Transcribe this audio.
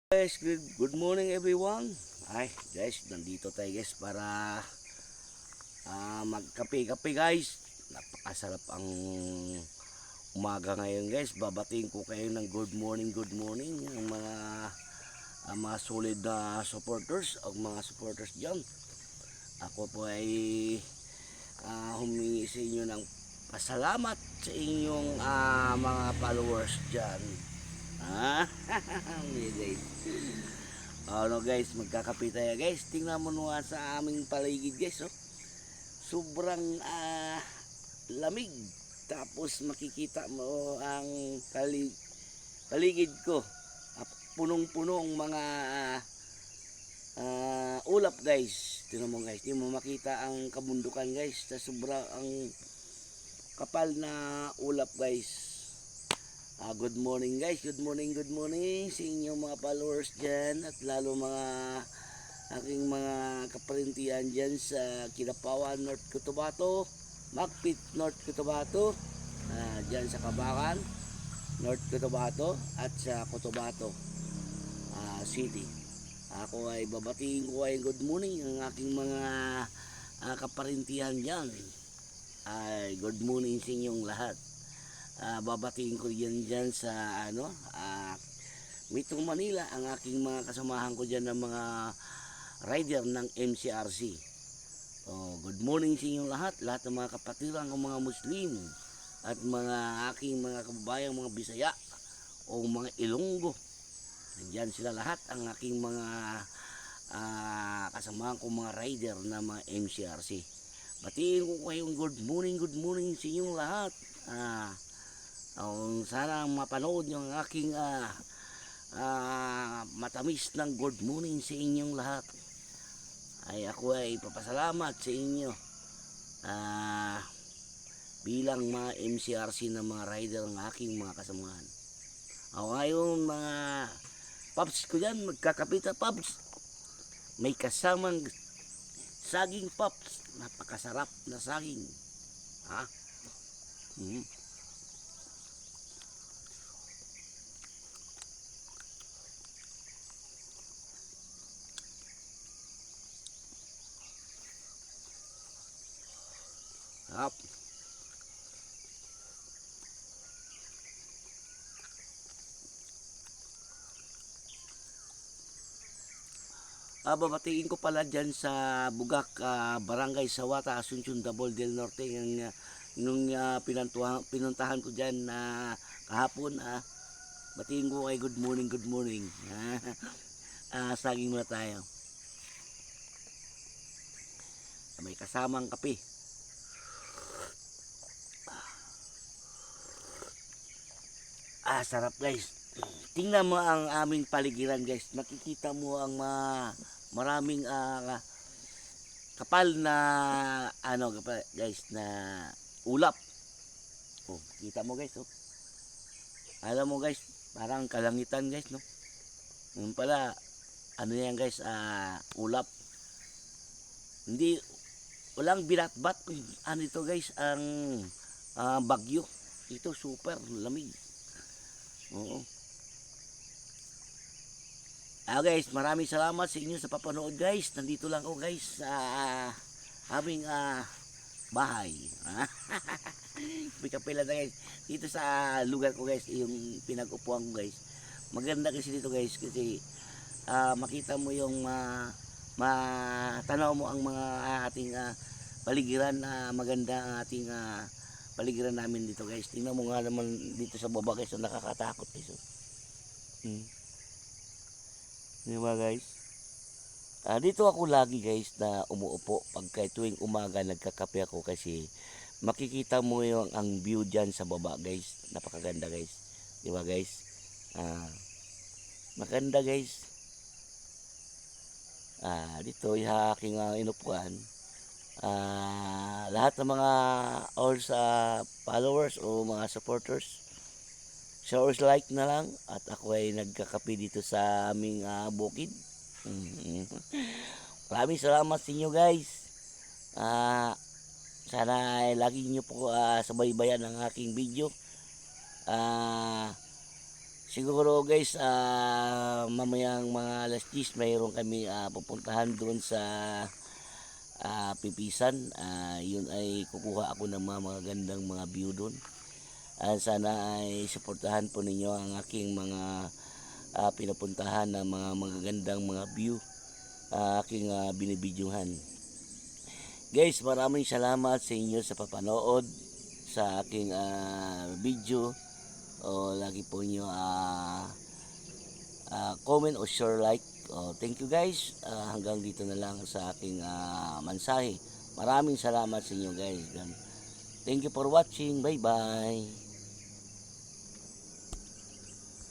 Guys, good morning everyone. Ay, guys, nandito tayo guys para magkape-kape guys. Napakasarap ang umaga ngayon guys. Babatiin ko kayo ng good morning ang mga solid na supporters o mga supporters diyan. Ako po ay humingi sa inyo ng pasalamat sa inyong mga followers diyan. Guys. Ano guys, magkakape tayo guys. Tingnan mo nga sa aming paligid guys. Oh. Sobrang lamig. Tapos makikita mo ang paligid ko. Punong-punong mga ulap guys. Tingnan mo guys, hindi mo makita ang kabundukan guys. Sobrang ang kapal na ulap guys. Good morning guys, good morning sa inyong mga followers dyan at lalo mga aking mga kaparintihan dyan sa Kidapawan, North Cotabato, Macpit, North Cotabato, dyan sa Kabakan, North Cotabato at sa Cotabato City. Ako ay babatiin ko ay good morning ang aking mga kaparintihan dyan. Good morning sa inyong lahat. Babatiin ko yan dyan sa Metro Manila ang aking mga kasamahan ko dyan ng mga rider ng MCRC. Good morning sa inyong lahat ng mga kapatiran ng mga Muslim at mga aking mga kababayang mga Bisaya o mga Ilonggo. Nandyan sila lahat ang aking mga kasamahan ko mga rider ng mga MCRC. Batiin ko kayong good morning sa inyong lahat. Sana mapanood nyo ang aking matamis ng good morning sa inyong lahat. Ako ay papasalamat sa inyo bilang mga MCRC na mga rider ng aking mga kasamahan. Ngayon mga paps ko dyan, magkakapita paps. May kasamang saging paps. Napakasarap na saging. Sarap. Babatiin ko pala dyan sa Bugak, Barangay Sawata, Asuncion, Dabol del Norte nung pinuntahan ko dyan kahapon. Batiin ko kay good morning. Saging muna tayo. May kasamang kape. Sarap guys. Tingnan mo ang aming paligiran guys. Makikita mo ang maraming kapal na guys na ulap. Kita mo guys. Alam mo guys, parang kalangitan guys, no? Yung pala yan guys, ulap. Hindi walang binatbat ito guys ang bagyo. Ito super lamig. Oo. Guys, maraming salamat sa inyo sa papanood guys. Nandito lang ako guys sa aming bahay. Pikapila na guys. Dito sa lugar ko guys, yung pinag-upuan ko guys. Maganda kasi dito guys kasi makita mo yung matanaw mo ang mga ating paligiran. Maganda ang ating paligiran namin dito guys. Tingnan mo nga naman dito sa baba guys, nakakatakot guys. Diba guys? Dito ako lagi guys na umuupo pagka tuwing umaga nagkakape ako kasi makikita mo yung ang view dyan sa baba guys. Napakaganda guys. Diba guys? Maganda guys. Dito yung aking inupuan. Lahat ng mga all sa followers o mga supporters, share like na lang at ako ay nagkakape dito sa aming bukid. Maraming salamat sa inyo guys. Sana ay lagi nyo po subaybayan ang aking video. Siguro guys, mamayang mga alas 10 mayroon kami pupuntahan doon sa Pipisan. Yun ay kukuha ako ng mga magagandang mga view doon. Sana ay suportahan po ninyo ang aking mga pinupuntahan ng mga magagandang mga view aking binibidyohan. Guys, maraming salamat sa inyo sa papanood sa aking video. Lagi po nyo comment o share like. Thank you guys. Hanggang dito na lang sa aking mensahe. Maraming salamat sa inyo guys. Thank you for watching. Bye bye.